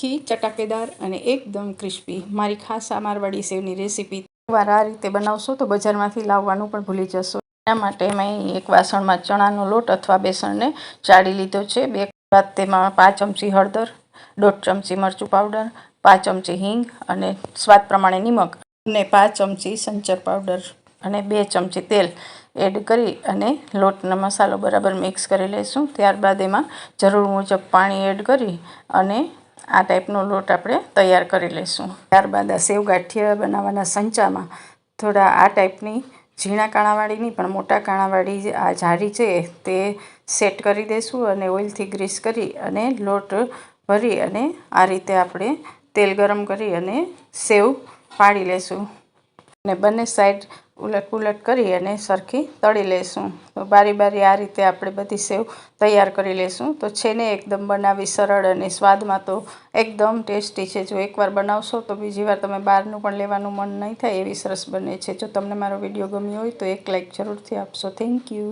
તીખી, ચટાકેદાર અને એકદમ ક્રિસ્પી મારી ખાસ આ મારવાડી સેવની રેસીપી એકવાર આ રીતે બનાવશો તો બજારમાંથી લાવવાનું પણ ભૂલી જશો। એના માટે મેં એક વાસણમાં ચણાનો લોટ અથવા બેસણને ચાળી લીધો છે। બે બાદ તેમાં 5 ચમચી હળદર, 1.5 ચમચી મરચું પાવડર, 5 ચમચી હિંગ અને સ્વાદ પ્રમાણે નિમક અને 5 ચમચી સંચર પાવડર અને 2 ચમચી તેલ એડ કરી અને લોટનો મસાલો બરાબર મિક્સ કરી લઈશું। ત્યારબાદ એમાં જરૂર મુજબ પાણી એડ કરી અને આ ટાઈપનો લોટ આપણે તૈયાર કરી લઈશું। ત્યારબાદ આ સેવ ગાંઠિયા બનાવવાના સંચામાં થોડા આ ટાઈપની ઝીણા કાણાવાળી નહીં પણ મોટા કાણાવાળી આ જાળી છે તે સેટ કરી દઈશું અને ઓઇલથી ગ્રીસ કરી અને લોટ ભરી અને આ રીતે આપણે તેલ ગરમ કરી અને સેવ પાડી લઈશું અને બંને સાઈડ ઉલટ કરી અને સરખી તળી લઈશું। તો બારી બારી આ રીતે આપણે બધી સેવ તૈયાર કરી લઈશું। તો છે ને એકદમ બનાવી સરળ અને સ્વાદમાં તો એકદમ ટેસ્ટી છે। જો એકવાર બનાવશો તો બીજી વાર તમે બહારનું પણ લેવાનું મન નહીં થાય એવી સરસ બને છે। જો તમને મારો વિડીયો ગમ્યો હોય તો એક લાઈક જરૂરથી આપશો। Thank you.